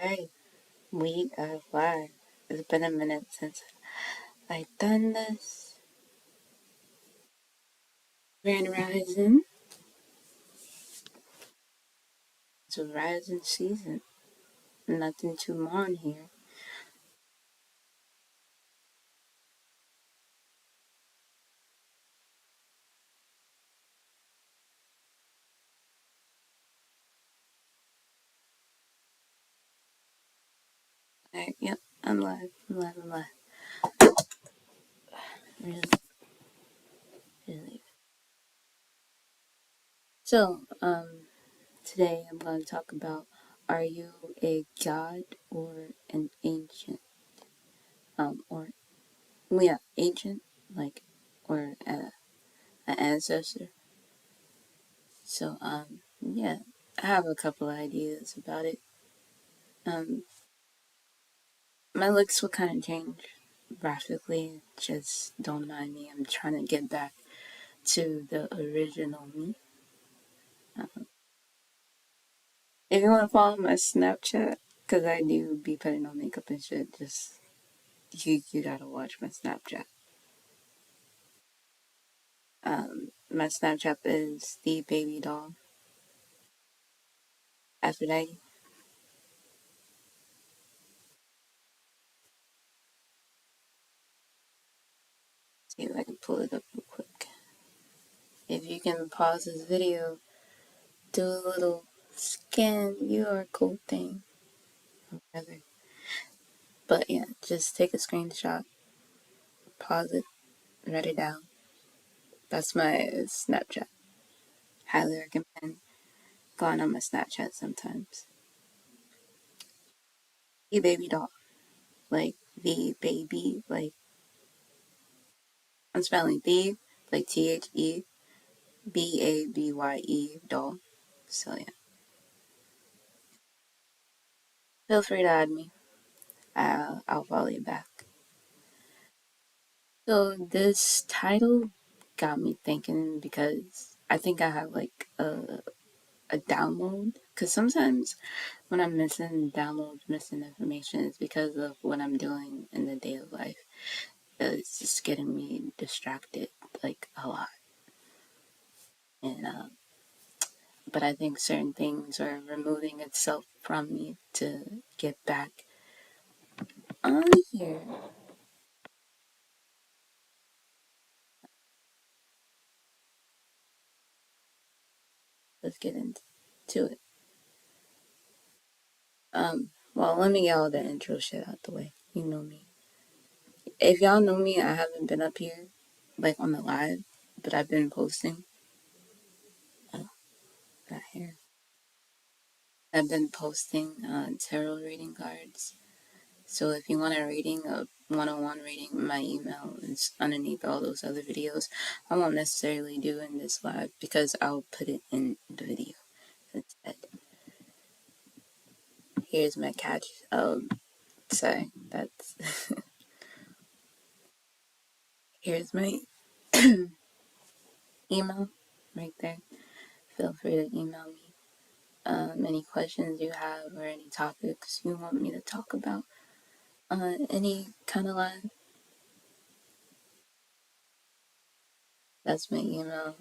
Alright, we are live. It's been a minute since I've done this. Grand Rising. It's a rising season. Nothing too long here. Alright, yep, I'm live. I'm live. Really, really. So, today I'm going to talk about, are you a god or an ancient? Or, well, yeah, ancient, like, or an ancestor. So, yeah, I have a couple ideas about it. Um, my looks will kind of change graphically. Just don't mind me. I'm trying to get back to the original me. If you want to follow my Snapchat, because I do be putting on makeup and shit, just you gotta watch my Snapchat. My Snapchat is the baby doll. Aphrodite. See if I can pull it up real quick. If you can pause this video, do a little scan your cool thing. Whatever. But yeah, just take a screenshot, pause it, write it down. That's my Snapchat. Highly recommend going on my Snapchat sometimes. The baby doll. Like the baby, like I'm spelling the, like TheBaby doll. So yeah. Feel free to add me. I'll follow you back. So this title got me thinking because I think I have like a download. Because sometimes when I'm missing downloads, missing information, it's because of what I'm doing in the day of life. It's just getting me distracted like a lot. And but I think certain things are removing itself from me to get back on here. Let's get into it. Well, let me get all the intro shit out the way. You know me. If y'all know me, I haven't been up here like on the live, but I've been posting. Oh, not here. I've been posting tarot reading cards. So if you want a reading, a one-on-one reading, my email is underneath all those other videos. I won't necessarily do in this live because I'll put it in the video instead. Here's my catch. Sorry, that's here's my email right there. Feel free to email me any questions you have or any topics you want me to talk about. Any kind of live. That's my email.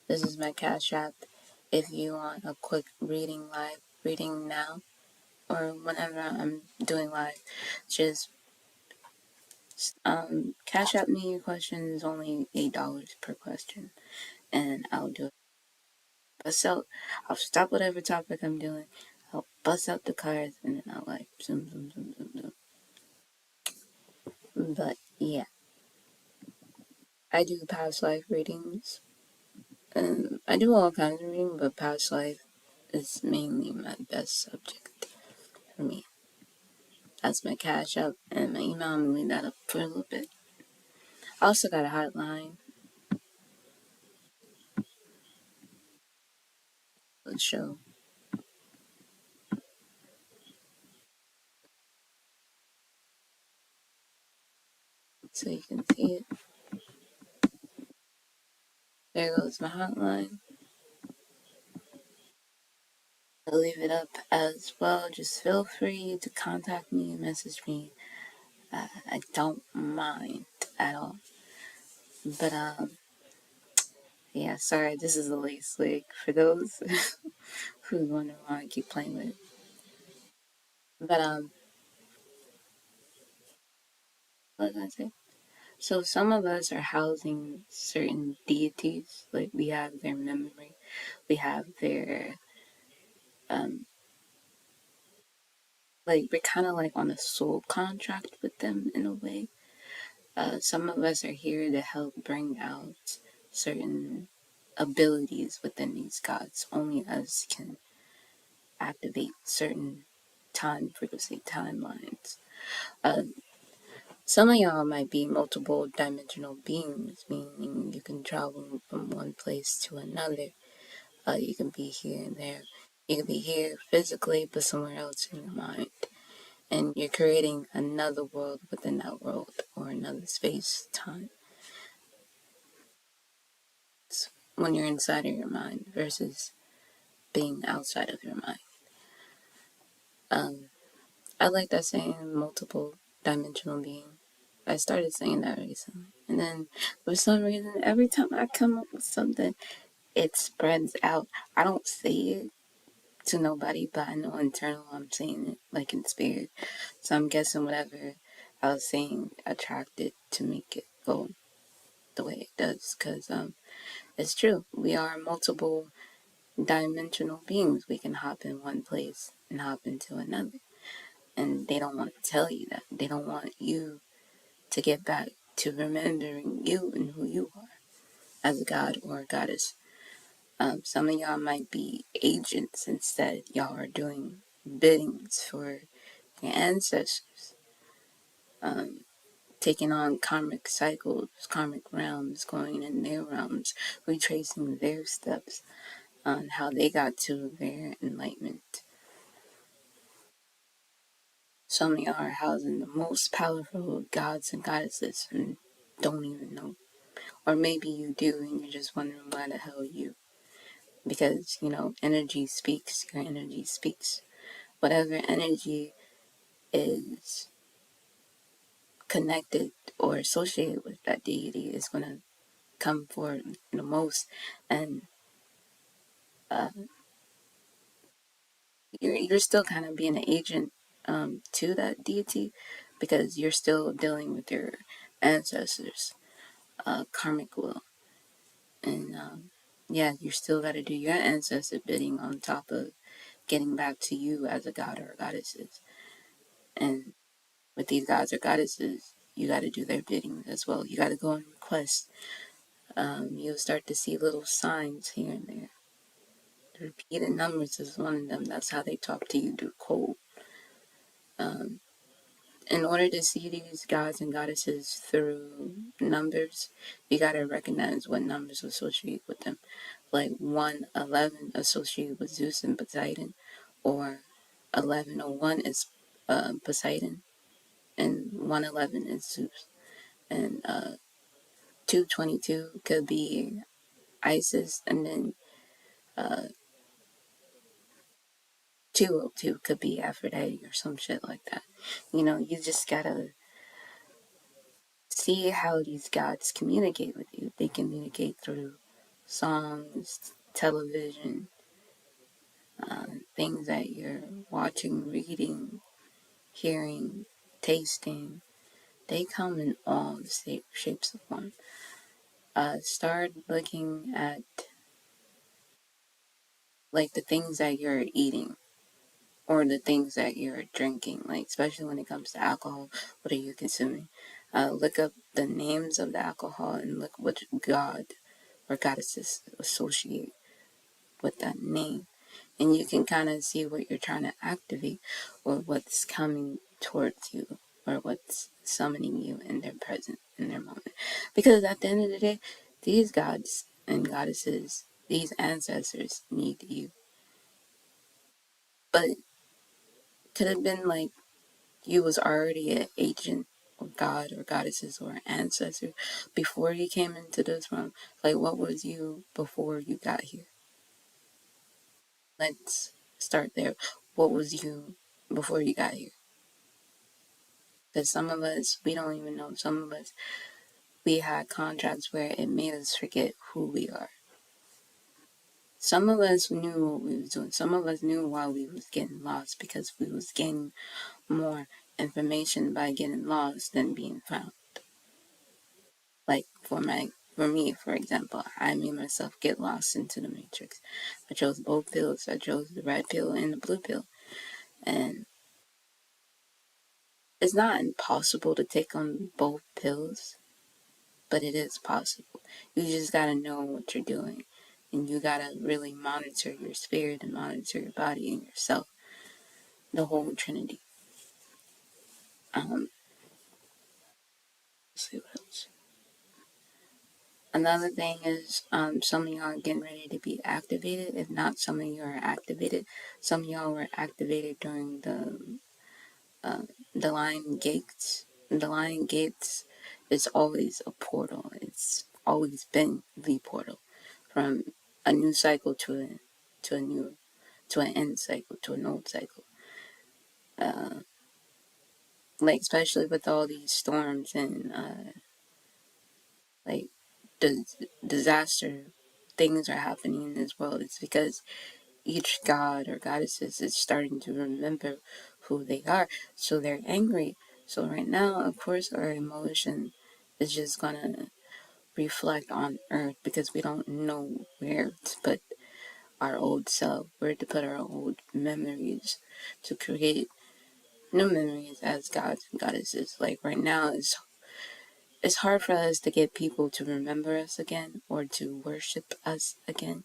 This is my Cash App. If you want a quick reading now, or whenever I'm doing live, just Cash App me your question is only $8 per question, and I'll do it. Bust out. I'll stop whatever topic I'm doing. I'll bust out the cards, and then I'll like zoom zoom zoom zoom zoom. But yeah, I do past life readings. I do all kinds of reading, but past life is mainly my best subject for me. That's my Cash App and my email. I'm gonna leave that up for a little bit. I also got a hotline. Let's show so you can see it. There goes my hotline. I'll leave it up as well. Just feel free to contact me, message me. I don't mind at all. But yeah, sorry, this is a late slick for those who wonder why I keep playing with it. But what was I say? So some of us are housing certain deities, like we have their memory, we have their um, like we're kind of like on a soul contract with them in a way. Some of us are here to help bring out certain abilities within these gods. Only us can activate certain time frequency timelines. Uh, some of y'all might be multiple dimensional beings, meaning you can travel from one place to another. You can be here and there. You can be here physically, but somewhere else in your mind. And you're creating another world within that world, or another space time when you're inside of your mind versus being outside of your mind. Um, I like that saying, multiple dimensional being. I started saying that recently. And then for some reason, every time I come up with something, it spreads out. I don't say it to nobody, but I know internal I'm saying it like in spirit. So I'm guessing whatever I was saying attracted to make it go the way it does. Because it's true. We are multiple dimensional beings. We can hop in one place and hop into another. And they don't want to tell you that. They don't want you to get back to remembering you and who you are as a god or a goddess. Some of y'all might be agents instead. Y'all are doing biddings for your ancestors, um, taking on karmic cycles, karmic realms, going in their realms, retracing their steps on how they got to their enlightenment. Some of y'all are housing the most powerful gods and goddesses and don't even know. Or maybe you do and you're just wondering why the hell you. Because, energy speaks, your energy speaks. Whatever energy is connected or associated with that deity is going to come forward the most. And uh, you're still kind of being an agent to that deity because you're still dealing with your ancestors' karmic will. And yeah, you still got to do your ancestor bidding on top of getting back to you as a god or a goddesses. And with these gods or goddesses, you got to do their bidding as well. You got to go and request. You'll start to see little signs here and there. The repeated numbers is one of them. That's how they talk to you through code. Um, in order to see these gods and goddesses through numbers, you got to recognize what numbers associate with them. Like 111 associated with Zeus and Poseidon, or 1101 is Poseidon, and 111 is Zeus. And 222 could be Isis, and then 202 could be Aphrodite or some shit like that. You just gotta see how these gods communicate with you. They communicate through songs, television, things that you're watching, reading, hearing, tasting. They come in all the shapes of form. Start looking at like the things that you're eating or the things that you're drinking, like especially when it comes to alcohol. What are you consuming? Look up the names of the alcohol and look what god or goddesses associate with that name, and you can kind of see what you're trying to activate or what's coming towards you or what's summoning you in their present, in their moment. Because at the end of the day, these gods and goddesses, these ancestors need you. But could have been like you was already an agent or god or goddesses or an ancestor before you came into this realm. Like, what was you before you got here? Let's start there. What was you before you got here? Because some of us, we don't even know. Some of us, we had contracts where it made us forget who we are. Some of us knew what we was doing. Some of us knew why we was getting lost, because we was gaining more information by getting lost than being found. Like for me, for example, I made myself get lost into the matrix. I chose both pills. I chose the red pill and the blue pill. And it's not impossible to take on both pills, but it is possible. You just gotta know what you're doing. And you gotta really monitor your spirit and monitor your body and yourself. The whole Trinity. Let's see what else. Another thing is, some of y'all are getting ready to be activated. If not, some of you are activated. Some of y'all were activated during the Lion Gates. The Lion Gates is always a portal. It's always been the portal from a new cycle to an end cycle to an old cycle. Like especially with all these storms and like the disaster things are happening in this world. It's because each god or goddesses is starting to remember who they are, so they're angry. So right now, of course, our emotion is just gonna reflect on earth because we don't know where to put our old self, where to put our old memories to create new memories as gods and goddesses. Like right now, it's hard for us to get people to remember us again or to worship us again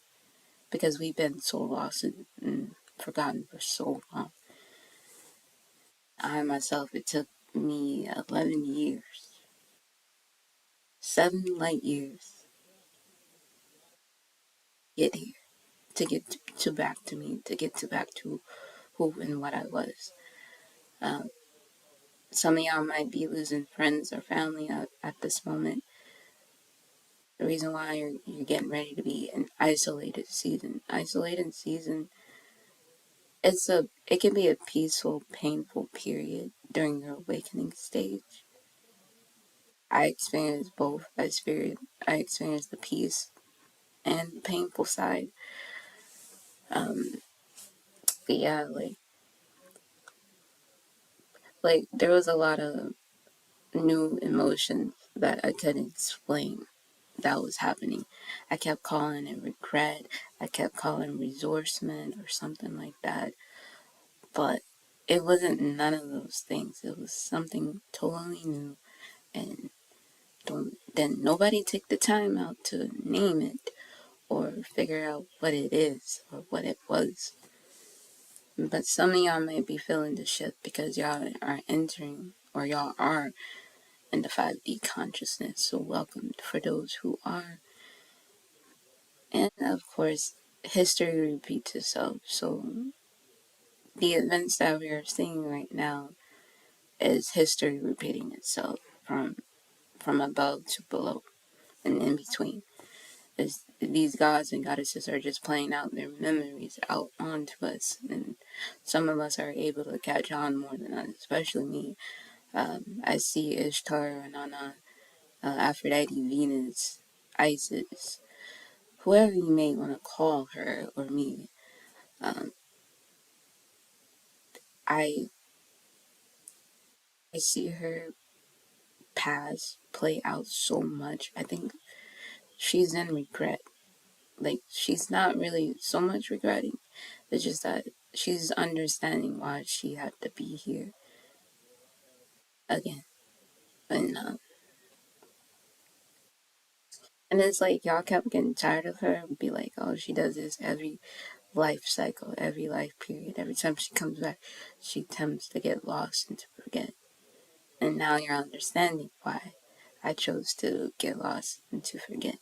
because we've been so lost and forgotten for so long. I myself, it took me 11 years, 7 light years, get here, to get to back to me, to get to back to who and what I was. Um, some of y'all might be losing friends or family at this moment. The reason why you're getting ready to be in isolated season. Isolated season, it can be a peaceful, painful period during your awakening stage. I experienced both. I experienced the peace and the painful side. Um, but yeah, like there was a lot of new emotions that I couldn't explain that was happening. I kept calling it regret. I kept calling resourcement or something like that. But it wasn't none of those things. It was something totally new, and don't then nobody take the time out to name it or figure out what it is or what it was. But some of y'all may be feeling the shift because y'all are entering or y'all are in the 5D consciousness. So welcome for those who are. And of course, history repeats itself. So the events that we are seeing right now is history repeating itself from above to below and in between. These gods and goddesses are just playing out their memories out onto us, and some of us are able to catch on more than others, especially me. I see Ishtar, Nana, Aphrodite, Venus, Isis, whoever you may want to call her or me. Um, I I see her past play out so much. I think she's in regret. Like she's not really so much regretting. It's just that she's understanding why she had to be here again. And it's like y'all kept getting tired of her and be like, oh, she does this every life cycle, every life period. Every time she comes back, she tends to get lost and to forget. And now you're understanding why I chose to get lost and to forget.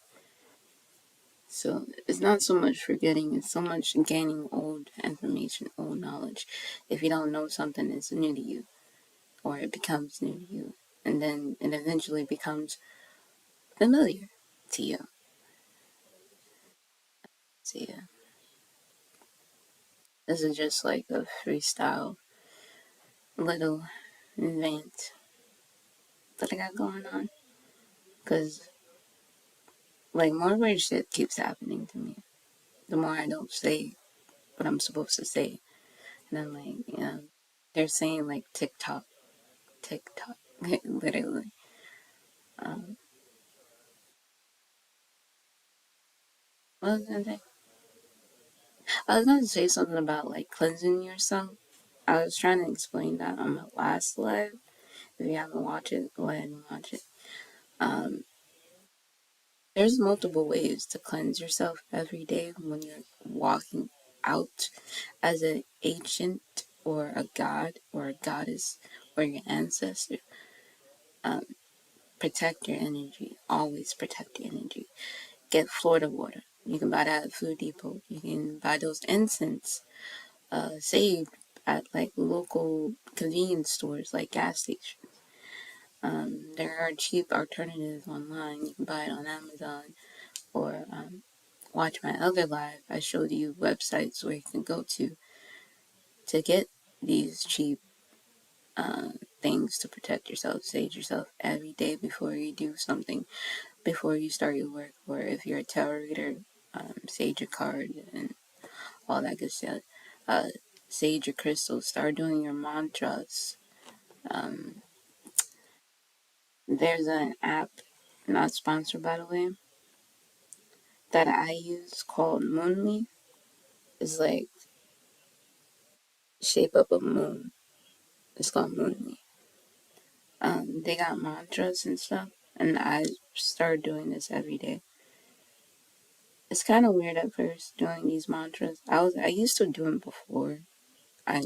So it's not so much forgetting, it's so much gaining old information, old knowledge. If you don't know something, it's new to you, or it becomes new to you. And then it eventually becomes familiar to you. So yeah. This is just like a freestyle little event that I got going on. Because, like, more weird shit keeps happening to me. The more I don't say what I'm supposed to say. And I'm like, they're saying, like, TikTok, literally. Um, what was I gonna say? I was gonna say something about, like, cleansing yourself. I was trying to explain that on my last live. If you haven't watched it, go ahead and watch it. Um, there's multiple ways to cleanse yourself every day when you're walking out as an ancient or a god or a goddess or your ancestor. Um, protect your energy. Always protect your energy. Get Florida water. You can buy that at Food Depot. You can buy those incense saved at like local convenience stores like gas stations. There are cheap alternatives online. You can buy it on Amazon or watch my other live. I showed you websites where you can go to get these cheap things to protect yourself, sage yourself every day before you do something, before you start your work, or if you're a tarot reader, sage your card and all that good stuff. Uh, Sage your crystals, start doing your mantras. Um, there's an app, not sponsored by the way, that I use called Moonly. It's like shape up a moon. It's called Moonly. They got mantras and stuff, and I started doing this every day. It's kind of weird at first doing these mantras. I used to do them before I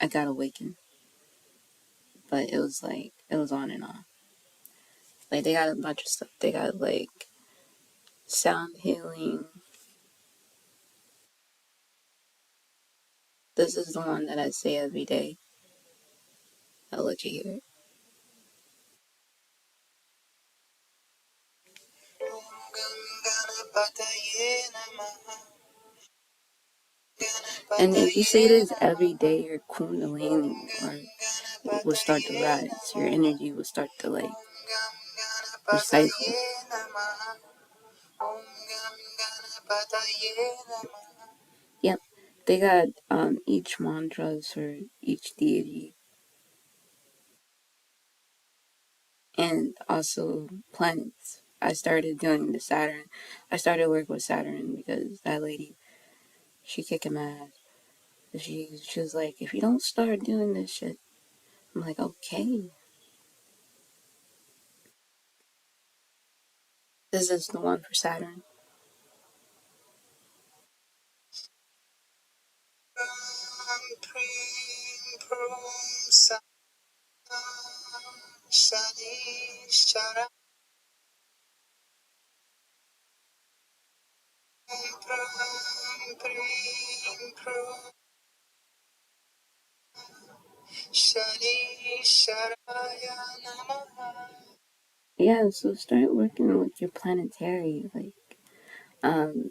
I got awakened, but it was on and off. Like they got a bunch of stuff. They got like sound healing. This is the one that I say every day. I'll let you hear it. And if you say this every day, your kundalini will start to rise. Your energy will start to like recycle. Yep. They got each mantras for each deity and also planets. I started doing the Saturn. I started work with Saturn because that lady, she kicking my ass. She was like, if you don't start doing this shit, I'm like, okay. This is the one for Saturn. Yeah, so start working with your planetary. Like, um,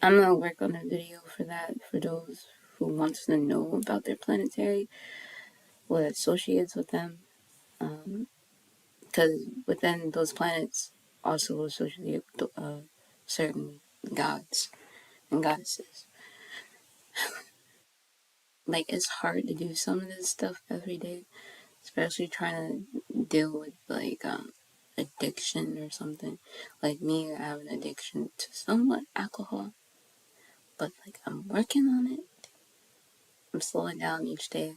I'm gonna work on a video for that for those who wants to know about their planetary, what associates with them. Because within those planets also associate with certain gods and goddesses. Like, it's hard to do some of this stuff every day, especially trying to deal with like addiction or something. Like me, I have an addiction to somewhat alcohol, but like I'm working on it. I'm slowing down each day.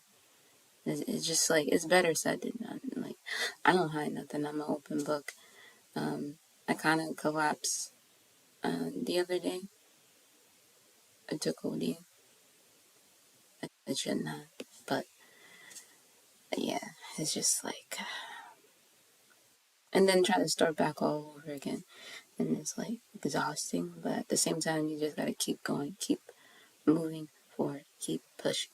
It's just like it's better said than done. Like I don't hide nothing. I'm an open book. I kind of collapsed the other day. I took OD. I shouldn't have, but yeah, it's just like, and then try to start back all over again, and it's like exhausting. But at the same time, you just gotta keep going, keep moving forward, keep pushing.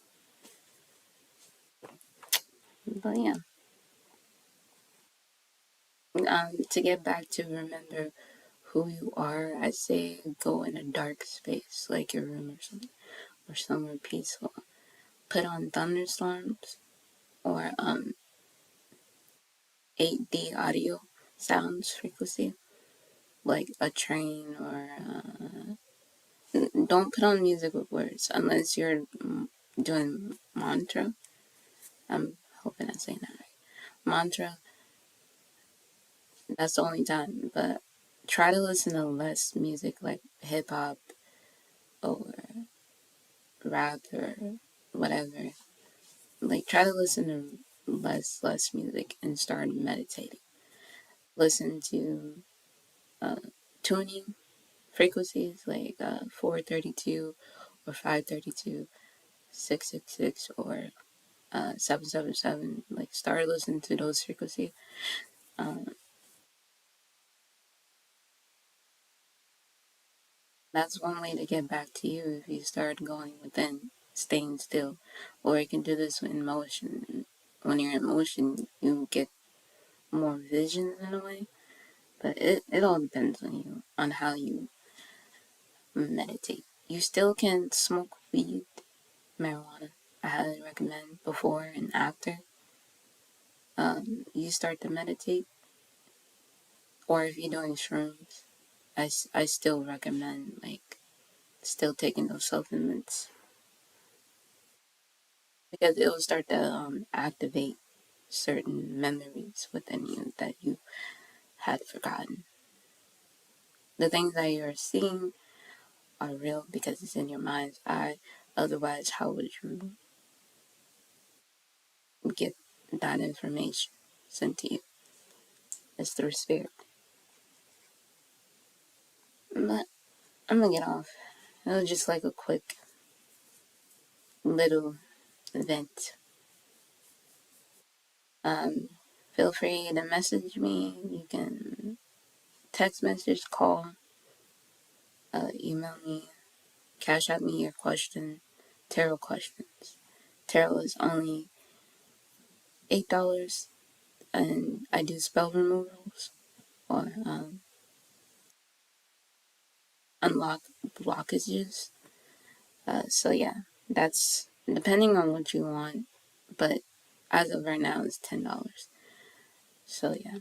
But yeah, to get back to remember who you are, I say go in a dark space like your room or something. or somewhere peaceful. Put on thunderstorms or 8D audio sounds frequency, like a train or don't put on music with words unless you're doing mantra. I'm hoping I'm saying that right. Mantra, that's the only time, but try to listen to less music like hip hop or rap or whatever. Like try to listen to less music and start meditating. Listen to uh, tuning frequencies like 432 or 532, 666 or 777. Like start listening to those frequencies. Um, that's one way to get back to you if you start going within, staying still. Or you can do this in motion. When you're in motion, you get more visions in a way. But it all depends on you, on how you meditate. You still can smoke weed, marijuana. I highly recommend before and after you start to meditate. Or if you're doing shrooms, I still recommend like still taking those supplements because it will start to activate certain memories within you that you had forgotten. The things that you're seeing are real because it's in your mind's eye. Otherwise, how would you get that information sent to you? It's through spirit. But I'm gonna get off. It was just like a quick little event. Um, Feel free to message me. You can text message, call, email me, cash out me your question, tarot questions. Tarot is only $8, and I do spell removals or unlock blockages. So yeah, that's depending on what you want, but as of right now, it's $10. So yeah,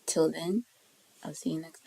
till then, I'll see you next time.